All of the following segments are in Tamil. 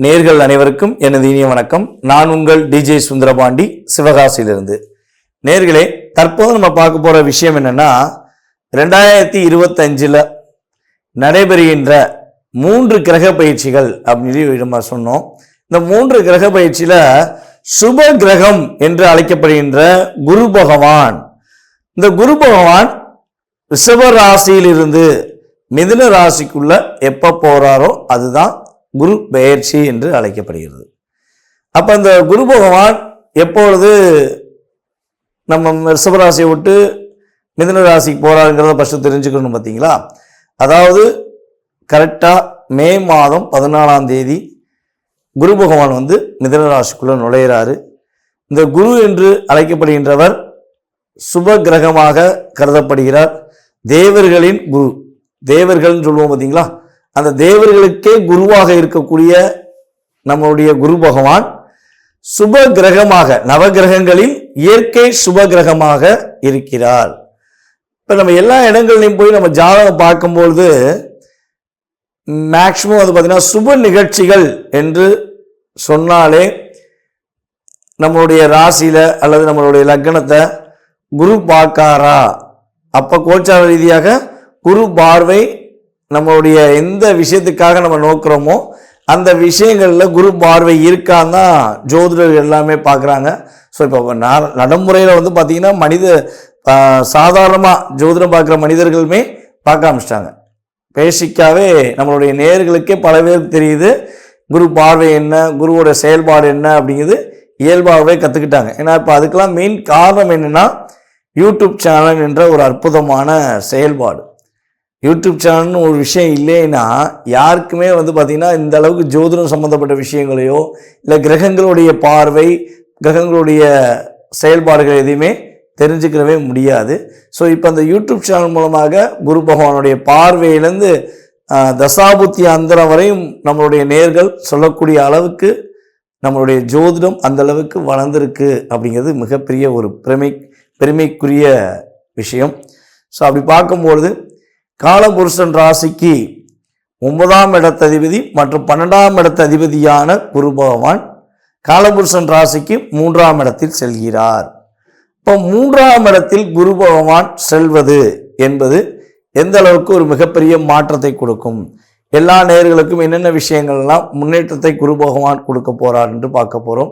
நேர்கள் அனைவருக்கும் எனது இனிய வணக்கம். நான் உங்கள் டிஜே சுந்தரபாண்டி, சிவகாசியிலிருந்து. நேர்களே, தற்போது நம்ம பார்க்க போற விஷயம் என்னன்னா, 2025 நடைபெறுகின்ற 3 கிரக பயிற்சிகள் அப்படின்னு நம்ம சொன்னோம். இந்த 3 கிரக பயிற்சியில சுப கிரகம் என்று அழைக்கப்படுகின்ற குரு பகவான், இந்த குரு பகவான் ரிஷப ராசியிலிருந்து மிதுன ராசிக்குள்ள எப்ப போறாரோ அதுதான் குரு பெயர்ச்சி என்று அழைக்கப்படுகிறது. அப்ப இந்த குரு பகவான் எப்பொழுது நம்ம ரிஷபராசியை விட்டு மிதுன ராசிக்கு போறாருங்கிறத ஃபர்ஸ்ட் தெரிஞ்சுக்கணும். பார்த்தீங்களா? அதாவது கரெக்டா மே மாதம் 14ஆம் தேதி குரு பகவான் மிதுன ராசிக்குள்ள நுழையிறாரு. இந்த குரு என்று அழைக்கப்படுகின்றவர் சுப கிரகமாக கருதப்படுகிறார். தேவர்களின் குரு, தேவர்கள் சொல்லுவோம் பார்த்தீங்களா, அந்த தேவர்களுக்கே குருவாக இருக்கக்கூடிய நம்மளுடைய குரு பகவான் சுப கிரகமாக, நவகிரகங்களில் இயற்கை சுப கிரகமாக இருக்கிறார். இப்ப நம்ம எல்லா இடங்கள்லையும் போய் நம்ம ஜாதகம் பார்க்கும்பொழுது மேக்சிமம் பார்த்தீங்கன்னா சுப நிகழ்ச்சிகள் என்று சொன்னாலே நம்மளுடைய ராசியில அல்லது நம்மளுடைய லக்னத்தை குரு பார்க்காரா, அப்ப கோச்சார ரீதியாக குரு பார்வை நம்மளுடைய எந்த விஷயத்துக்காக நம்ம நோக்கிறோமோ அந்த விஷயங்கள்ல குரு பார்வை இருக்கான்னு தான் ஜோதிடர்கள் எல்லாமே பார்க்குறாங்க. ஸோ இப்போ நடைமுறையில் பார்த்தீங்கன்னா சாதாரணமாக ஜோதிடம் பார்க்குற மனிதர்களுமே பார்க்க ஆரம்பிச்சிட்டாங்க. பேசிக்காவே நம்மளுடைய நேயர்களுக்கே பல பேருக்கு தெரியுது குரு பார்வை என்ன, குருவோட செயல்பாடு என்ன அப்படிங்கிறது இயல்பாகவே கற்றுக்கிட்டாங்க. ஏன்னா இப்போ அதுக்கெல்லாம் மெயின் காரணம் என்னென்னா யூடியூப் சேனல் என்ற ஒரு அற்புதமான செயல்பாடு. யூடியூப் சேனல்னு ஒரு விஷயம் இல்லைன்னா யாருக்குமே பார்த்தீங்கன்னா இந்த அளவுக்கு ஜோதிடம் சம்மந்தப்பட்ட விஷயங்களையோ இல்லை கிரகங்களுடைய பார்வை, கிரகங்களுடைய செயல்பாடுகள் எதையுமே தெரிஞ்சுக்கிறவே முடியாது. ஸோ இப்போ அந்த யூடியூப் சேனல் மூலமாக குரு பகவானுடைய பார்வையிலேருந்து தசாபுத்தி அந்தரம் வரையும் நம்மளுடைய நேர்கள் சொல்லக்கூடிய அளவுக்கு நம்மளுடைய ஜோதிடம் அந்த அளவுக்கு வளர்ந்துருக்கு அப்படிங்கிறது மிகப்பெரிய ஒரு பெருமைக்குரிய விஷயம். ஸோ அப்படி பார்க்கும்பொழுது காலபுருஷன் ராசிக்கு 9ஆம் இடத்ததிபதி மற்றும் 12ஆம் இடத்ததிபதியான குரு பகவான் காலபுருஷன் ராசிக்கு 3ஆம் இடத்தில் செல்கிறார். இப்போ 3ஆம் இடத்தில் குரு பகவான் செல்வது என்பது எந்த அளவுக்கு ஒரு மிகப்பெரிய மாற்றத்தை கொடுக்கும், எல்லா நேயர்களுக்கும் என்னென்ன விஷயங்கள்லாம் முன்னேற்றத்தை குரு பகவான் கொடுக்க போறார் என்று பார்க்க போறோம்.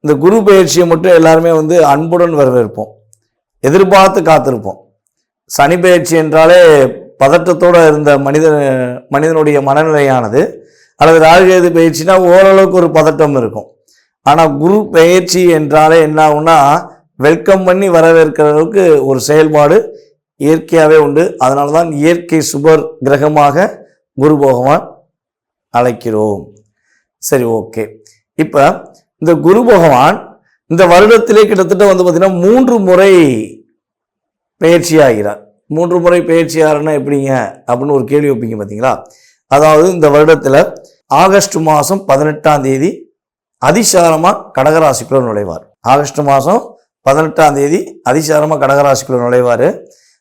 இந்த குரு பயிற்சியை மட்டும் எல்லாருமே அன்புடன் வரவேற்போம், எதிர்பார்த்து காத்திருப்போம். சனி பயிற்சி என்றாலே பதட்டத்தோடு இருந்த மனிதனுடைய மனநிலையானது, அல்லது ராகுகேது பயிற்சினா ஓரளவுக்கு ஒரு பதட்டம் இருக்கும். ஆனால் குரு பயிற்சி என்றாலே என்ன ஆகும்னா வெல்கம் பண்ணி வரவேற்கிற அளவுக்கு ஒரு செயல்பாடு இயற்கையாகவே உண்டு. அதனால தான் இயற்கை சுபர் கிரகமாக குரு பகவான் அழைக்கிறோம். சரி, ஓகே. இப்போ இந்த குரு பகவான் இந்த வருடத்திலே கிட்டத்தட்ட பார்த்தீங்கன்னா 3 முறை பயிற்சி ஆகிறார். 3 முறை பயிற்சி ஆகிறன்னா எப்படிங்க அப்படின்னு ஒரு கேள்வி வைப்பீங்க பார்த்தீங்களா? அதாவது இந்த வருடத்தில் ஆகஸ்ட் மாதம் 18ஆம் தேதி அதிசாரமாக கடகராசிக்குள்ள நுழைவார். ஆகஸ்ட் மாதம் 18ஆம் தேதி அதிசாரமாக கடகராசிக்குள்ள நுழைவார்.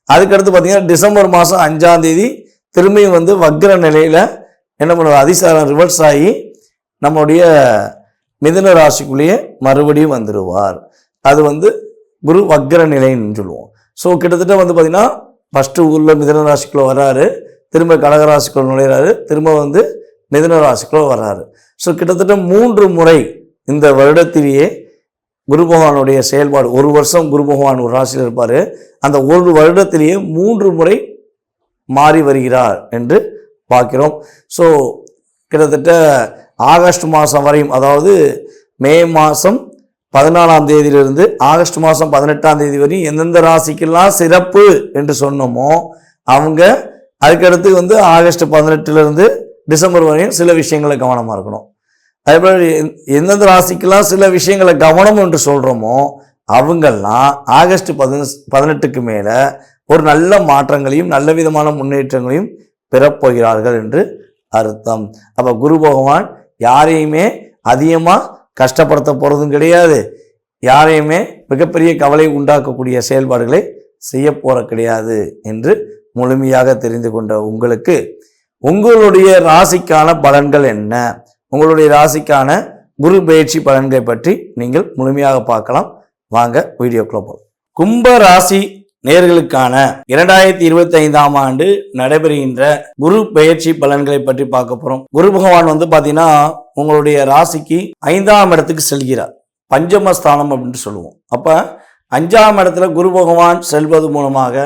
அதுக்கடுத்து பார்த்தீங்கன்னா டிசம்பர் மாதம் 5ஆம் தேதி திரும்பியும் வக்ர நிலையில் என்ன பண்ணுவார், அதிசாரம் ரிவர்ஸ் ஆகி நம்முடைய மிதுன ராசிக்குள்ளேயே மறுபடியும் வந்துடுவார். அது குரு வக்ர நிலைன்னு சொல்லுவோம். ஸோ கிட்டத்தட்ட பார்த்தீங்கன்னா ஃபஸ்ட்டு ஊரில் மிதுன ராசிக்குள்ளே வர்றாரு, திரும்ப கடகராசிக்குள்ள நுழையிறாரு, திரும்ப மிதுன ராசிக்குள்ளே வர்றாரு. ஸோ கிட்டத்தட்ட 3 முறை இந்த வருடத்திலேயே குரு பகவானுடைய செயல்பாடு, ஒரு வருஷம் குரு பகவான் ஒரு ராசியில் இருப்பார், அந்த ஒரு வருடத்திலேயே 3 முறை மாறி வருகிறார் என்று பார்க்கிறோம். ஸோ கிட்டத்தட்ட ஆகஸ்ட் மாதம் வரையும், அதாவது மே மாதம் 14ஆம் தேதியிலிருந்து ஆகஸ்ட் மாதம் 18ஆம் தேதி வரையும் எந்தெந்த ராசிக்கெல்லாம் சிறப்பு என்று சொன்னோமோ அவங்க அதுக்கடுத்து ஆகஸ்ட் 18லேருந்து டிசம்பர் வரையும் சில விஷயங்களை கவனமாக இருக்கணும். அதேபோல் எந்தெந்த ராசிக்கெல்லாம் சில விஷயங்களை கவனம் என்று சொல்கிறோமோ அவங்கெல்லாம் ஆகஸ்ட் 18க்கு மேலே ஒரு நல்ல மாற்றங்களையும் நல்ல விதமான முன்னேற்றங்களையும் பெறப்போகிறார்கள் என்று அர்த்தம். அப்போ குரு பகவான் யாரையுமே அதிகமாக கஷ்டப்படுத்த போகிறதும் கிடையாது, யாரையுமே மிகப்பெரிய கவலை உண்டாக்கக்கூடிய செயல்பாடுகளை செய்ய போற கிடையாது என்று முழுமையாக தெரிந்து கொண்ட உங்களுக்கு உங்களுடைய ராசிக்கான பலன்கள் என்ன, உங்களுடைய ராசிக்கான குரு பெயர்ச்சி பலன்களை பற்றி நீங்கள் முழுமையாக பார்க்கலாம். வாங்க வீடியோக்குள்ள போகலாம். கும்ப ராசி நேயர்களுக்கான 2025ஆம் ஆண்டு நடைபெறுகின்ற குரு பெயர்ச்சி பலன்களை பற்றி பார்க்க போறோம். குரு பகவான் பாத்தீங்கன்னா உங்களுடைய ராசிக்கு 5ஆம் இடத்துக்கு செல்கிறார். பஞ்சமஸ்தானம் அப்படின்னு சொல்லுவோம். அப்ப 5ஆம் இடத்துல குரு பகவான் செல்வது மூலமாக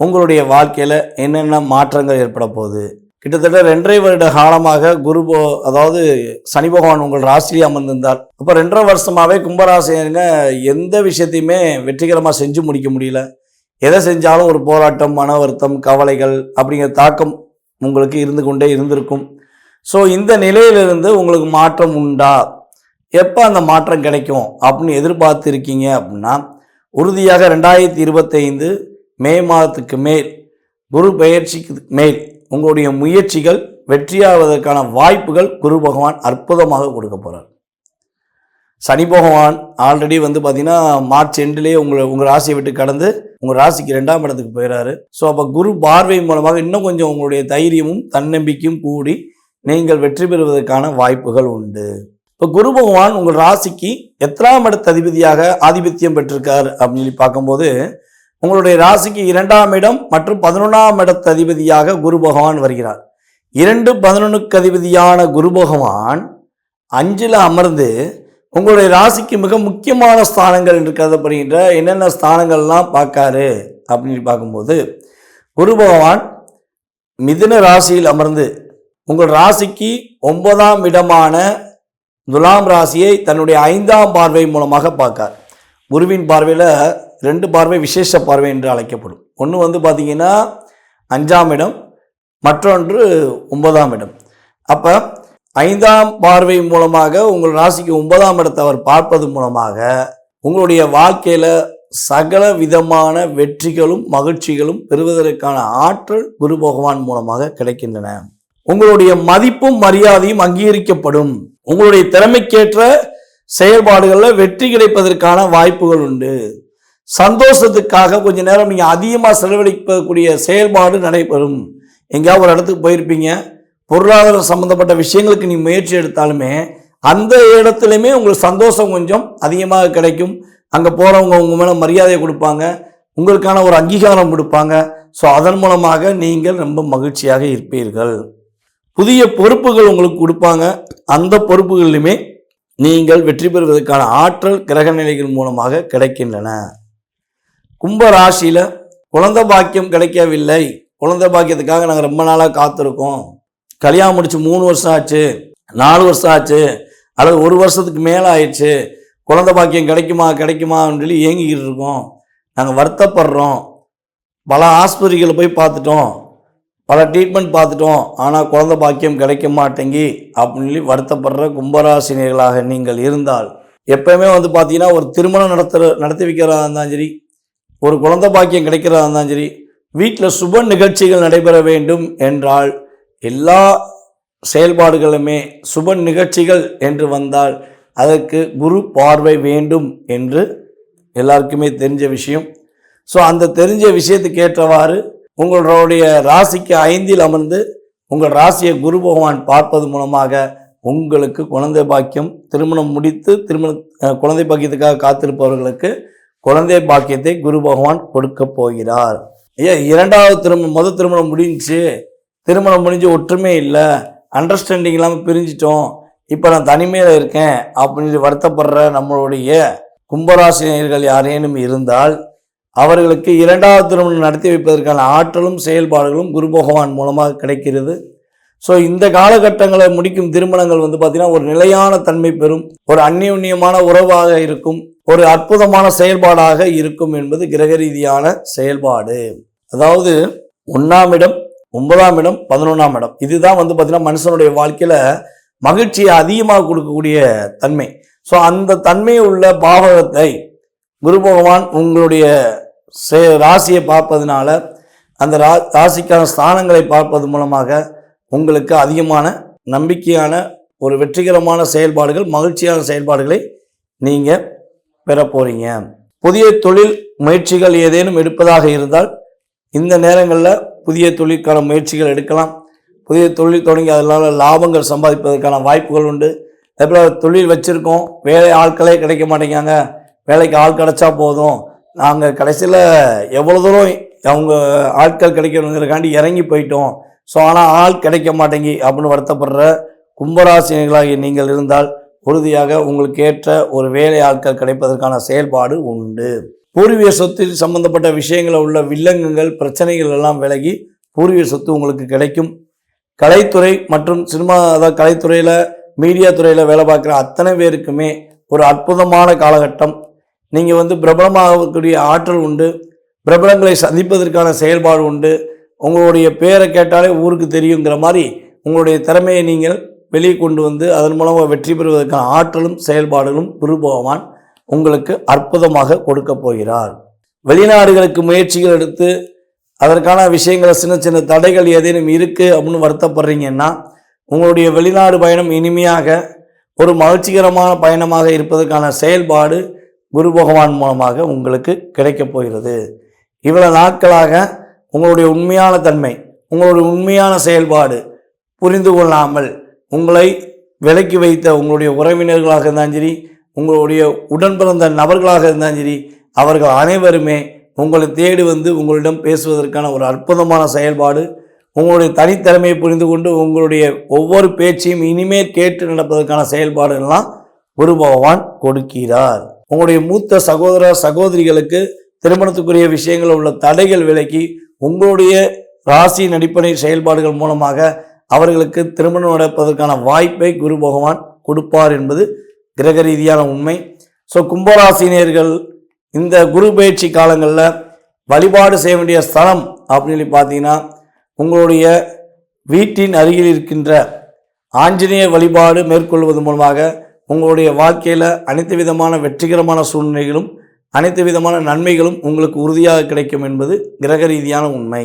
உங்களுடைய வாழ்க்கையில என்னென்ன மாற்றங்கள் ஏற்பட போகுது. கிட்டத்தட்ட 2.5 வருட காலமாக அதாவது சனி பகவான் உங்கள் ராசியிலே அமர்ந்திருந்தார். அப்போ 2.5 வருஷமாவே கும்பராசிங்க எந்த விஷயத்தையுமே வெற்றிகரமாக செஞ்சு முடிக்க முடியல. எதை செஞ்சாலும் ஒரு போராட்டம், மன வருத்தம், கவலைகள் அப்படிங்கிற தாக்கம் உங்களுக்கு இருந்து கொண்டே இருந்திருக்கும். ஸோ இந்த நிலையிலிருந்து உங்களுக்கு மாற்றம் உண்டா, எப்போ அந்த மாற்றம் கிடைக்கும் அப்படின்னு எதிர்பார்த்து இருக்கீங்க அப்படின்னா, உறுதியாக 2025 மே மாதத்துக்கு மேல் குரு பெயர்ச்சிக்கு மேல் உங்களுடைய முயற்சிகள் வெற்றியாவதற்கான வாய்ப்புகள் குரு பகவான் அற்புதமாக கொடுக்க போகிறார். சனி பகவான் ஆல்ரெடி பார்த்தீங்கன்னா மார்ச் எண்டிலேயே உங்கள் ராசியை விட்டு கடந்து உங்கள் ராசிக்கு 2ஆம் இடத்துக்கு போயிடறாரு. ஸோ அப்போ குரு பார்வை மூலமாக இன்னும் கொஞ்சம் உங்களுடைய தைரியமும் தன்னம்பிக்கையும் கூடி நீங்கள் வெற்றி பெறுவதற்கான வாய்ப்புகள் உண்டு. இப்போ குரு பகவான் உங்கள் ராசிக்கு எத்தனாம் இடத்து அதிபதியாக ஆதிபத்தியம் பெற்றிருக்கார் அப்படின்னு பார்க்கும்போது, உங்களுடைய ராசிக்கு 2ஆம் இடம் மற்றும் 11ஆம் இடத்து அதிபதியாக குரு பகவான் வருகிறார். 2, 11க்கு அதிபதியான குரு பகவான் 5ல் அமர்ந்து உங்களுடைய ராசிக்கு மிக முக்கியமான ஸ்தானங்கள் என்று கருதப்படுகின்ற என்னென்ன ஸ்தானங்கள்லாம் பார்க்காரு அப்படின்னு பார்க்கும்போது, குரு பகவான் மிதுன ராசியில் அமர்ந்து உங்கள் ராசிக்கு 9ஆம் இடமான துலாம் ராசியை தன்னுடைய 5ஆம் பார்வை மூலமாக பார்க்கார். குருவின் பார்வையில் 2 பார்வை விசேஷ பார்வை என்று அழைக்கப்படும். ஒன்று பார்த்தீங்கன்னா 5ஆம் இடம், மற்றொன்று 9ஆம் இடம். அப்போ 5ஆம் பார்வை மூலமாக உங்கள் ராசிக்கு 9ஆம் இடத்தை அவர் பார்ப்பது மூலமாக உங்களுடைய வாழ்க்கையில் சகல விதமான வெற்றிகளும் மகிழ்ச்சிகளும் பெறுவதற்கான ஆற்றல் குரு பகவான் மூலமாக கிடைக்கின்றன. உங்களுடைய மதிப்பும் மரியாதையும் அங்கீகரிக்கப்படும். உங்களுடைய திறமைக்கேற்ற செயல்பாடுகளில் வெற்றி கிடைப்பதற்கான வாய்ப்புகள் உண்டு. சந்தோஷத்துக்காக கொஞ்ச நேரம் நீங்கள் அதிகமாக செலவழிக்கக்கூடிய செயல்பாடு நடைபெறும். எங்கேயாவது ஒரு இடத்துக்கு போயிருப்பீங்க, பொருளாதாரம் சம்பந்தப்பட்ட விஷயங்களுக்கு நீ முயற்சி எடுத்தாலுமே அந்த இடத்துலையுமே உங்களுக்கு சந்தோஷம் கொஞ்சம் அதிகமாக கிடைக்கும். அங்கே போகிறவங்க உங்கள் மேலே மரியாதையை கொடுப்பாங்க, உங்களுக்கான ஒரு அங்கீகாரம் கொடுப்பாங்க. ஸோ அதன் மூலமாக நீங்கள் ரொம்ப மகிழ்ச்சியாக இருப்பீர்கள். புதிய பொறுப்புகள் உங்களுக்கு கொடுப்பாங்க. அந்த பொறுப்புகளிலுமே நீங்கள் வெற்றி பெறுவதற்கான ஆற்றல் கிரக நிலைகள் மூலமாக கிடைக்கின்றன. கும்ப ராசியில் குழந்தை பாக்கியம் கிடைக்கவில்லை, குழந்தை பாக்கியத்துக்காக நாங்கள் ரொம்ப நாளாக காத்திருக்கோம், கல்யாணம் முடிச்சு 3 வருஷம் ஆச்சு, 4 வருஷம் ஆச்சு, அல்லது 1 வருஷத்துக்கு மேலே ஆயிடுச்சு, குழந்தை பாக்கியம் கிடைக்குமான்னு சொல்லி ஏங்கிக்கிட்டு இருக்கோம், நாங்கள் வருத்தப்படுறோம், பல ஆஸ்பத்திரிகளை போய் பார்த்துட்டோம், பல ட்ரீட்மெண்ட் பார்த்துட்டோம், ஆனால் குழந்தை பாக்கியம் கிடைக்க மாட்டேங்கி அப்படின்னு சொல்லி வருத்தப்படுற கும்பராசினியர்களாக நீங்கள் இருந்தால், எப்பயுமே பார்த்தீங்கன்னா ஒரு திருமணம் நடத்தி வைக்கிறதா இருந்தாலும் சரி, ஒரு குழந்தை பாக்கியம் கிடைக்கிறதா இருந்தாலும் சரி, வீட்டில் சுப நிகழ்ச்சிகள் நடைபெற வேண்டும் என்றால் எல்லா செயல்பாடுகளுமே சுப நிகழ்ச்சிகள் என்று வந்தால் அதற்கு குரு பார்வை வேண்டும் என்று எல்லாருக்குமே தெரிஞ்ச விஷயம். ஸோ அந்த தெரிஞ்ச விஷயத்துக்கு ஏற்றவாறு உங்களுடைய ராசிக்கு 5ல் அமர்ந்து உங்கள் ராசியை குரு பகவான் பார்ப்பது மூலமாக உங்களுக்கு குழந்தை பாக்கியம், திருமணம் முடித்து குழந்தை பாக்கியத்துக்காக காத்திருப்பவர்களுக்கு குழந்தை பாக்கியத்தை குரு பகவான் கொடுக்க போகிறார். முதல் திருமணம் முடிஞ்சு, திருமணம் முடிஞ்சு ஒற்றுமை இல்லை, அண்டர்ஸ்டாண்டிங் இல்லாமல் பிரிஞ்சிட்டோம், இப்போ நான் தனிமையில் இருக்கேன் அப்படின்னு வருத்தப்படுற நம்மளுடைய கும்பராசினியர்கள் யாரேனும் இருந்தால் அவர்களுக்கு 2வது திருமணம் நடத்தி வைப்பதற்கான ஆற்றலும் செயல்பாடுகளும் குரு பகவான் மூலமாக கிடைக்கிறது. ஸோ இந்த காலகட்டங்களை முடிக்கும் திருமணங்கள் பார்த்தீங்கன்னா ஒரு நிலையான தன்மை பெறும், ஒரு அந்யோன்யமான உறவாக இருக்கும், ஒரு அற்புதமான செயல்பாடாக இருக்கும் என்பது கிரக ரீதியான செயல்பாடு. அதாவது 1ஆம் இடம், 9ஆம் இடம், 11ஆம் இடம், இதுதான் பார்த்தீங்கன்னா மனுஷனுடைய வாழ்க்கையில் மகிழ்ச்சியை அதிகமாக கொடுக்கக்கூடிய தன்மை. ஸோ அந்த தன்மை உள்ள பாவகத்தை குரு பகவான் உங்களுடைய ராசியை பார்ப்பதனால, அந்த ராசிக்கான ஸ்தானங்களை பார்ப்பது மூலமாக உங்களுக்கு அதிகமான நம்பிக்கையான ஒரு வெற்றிகரமான செயல்பாடுகள், மகிழ்ச்சியான செயல்பாடுகளை நீங்கள் பெற போறீங்க. புதிய தொழில் முயற்சிகள் ஏதேனும் எடுப்பதாக இருந்தால் இந்த நேரங்களில் புதிய தொழிற்கான முயற்சிகள் எடுக்கலாம். புதிய தொழில் தொடங்கி அதனால் லாபங்கள் சம்பாதிப்பதற்கான வாய்ப்புகள் உண்டு. அதேபோல் தொழில் வச்சுருக்கோம், வேலை ஆட்களே கிடைக்க மாட்டேங்காங்க, வேலைக்கு ஆள் கிடச்சா போதும், நாங்கள் கடைசியில் எவ்வளோ தூரம் அவங்க ஆட்கள் கிடைக்கணுங்கிறக்காண்டி இறங்கி போயிட்டோம், ஸோ ஆனால் ஆள் கிடைக்க மாட்டேங்கி அப்படின்னு வருத்தப்படுற கும்பராசினிகளாகி நீங்கள் இருந்தால் உறுதியாக உங்களுக்கு ஏற்ற ஒரு வேலை ஆட்கள் கிடைப்பதற்கான செயல்பாடு உண்டு. பூர்வீக சொத்தில் சம்பந்தப்பட்ட விஷயங்களில் உள்ள வில்லங்கங்கள் பிரச்சனைகள் எல்லாம் விலகி பூர்வீக சொத்து உங்களுக்கு கிடைக்கும். கலைத்துறை மற்றும் சினிமா, அதாவது கலைத்துறையில் மீடியா துறையில் வேலை பார்க்குற அத்தனை பேருக்குமே ஒரு அற்புதமான காலகட்டம். நீங்கள் பிரபலமாகக்கூடிய ஆற்றல் உண்டு, பிரபலங்களை சந்திப்பதற்கான செயல்பாடு உண்டு. உங்களுடைய பேரை கேட்டாலே ஊருக்கு தெரியுங்கிற மாதிரி உங்களுடைய திறமையை நீங்கள் வெளியே கொண்டு வந்து அதன் மூலமாக வெற்றி பெறுவதற்கான ஆற்றலும் செயல்பாடுகளும் குரு பகவான் உங்களுக்கு அற்புதமாக கொடுக்க போகிறார். வெளிநாடுகளுக்கு முயற்சிகள் எடுத்து அதற்கான விஷயங்களை சின்ன சின்ன தடைகள் ஏதேனும் இருக்குது அப்படின்னு வருத்தப்படுறீங்கன்னா உங்களுடைய வெளிநாடு பயணம் இனிமையாக ஒரு மகிழ்ச்சிகரமான பயணமாக இருப்பதற்கான செயல்பாடு குரு பகவான் மூலமாக உங்களுக்கு கிடைக்கப் போகிறது. இவ்வளவு நாட்களாக உங்களுடைய உண்மையான தன்மை, உங்களுடைய உண்மையான செயல்பாடு புரிந்து கொள்ளாமல் உங்களை விலக்கி வைத்த உங்களுடைய உறவினர்களாக இருந்தாலும் சரி, உங்களுடைய உடன் பிறந்த நபர்களாக இருந்தாலும் சரி, அவர்கள் அனைவருமே உங்களை தேடி வந்து உங்களிடம் பேசுவதற்கான ஒரு அற்புதமான செயல்பாடு, உங்களுடைய தனித்திறமையை புரிந்து கொண்டு உங்களுடைய ஒவ்வொரு பேச்சையும் இனிமேல் கேட்டு நடப்பதற்கான செயல்பாடுகள்லாம் குரு பகவான் கொடுக்கிறார். உங்களுடைய மூத்த சகோதர சகோதரிகளுக்கு திருமணத்துக்குரிய விஷயங்கள் உள்ள தடைகள் விலக்கி உங்களுடைய ராசியின் அடிப்படை செயல்பாடுகள் மூலமாக அவர்களுக்கு திருமணம் நடப்பதற்கான வாய்ப்பை குரு பகவான் கொடுப்பார் என்பது கிரக ரீதியான உண்மை. ஸோ கும்பராசினியர்கள் இந்த குரு பயிற்சி காலங்களில் வழிபாடு செய்ய வேண்டிய ஸ்தலம் அப்படின்னு பார்த்தீங்கன்னா உங்களுடைய வீட்டின் அருகில் இருக்கின்ற ஆஞ்சநேய வழிபாடு மேற்கொள்வது மூலமாக உங்களுடைய வாழ்க்கையில் அனைத்து விதமான வெற்றிகரமான சூழ்நிலைகளும் அனைத்து விதமான நன்மைகளும் உங்களுக்கு உறுதியாக கிடைக்கும் என்பது கிரக ரீதியான உண்மை.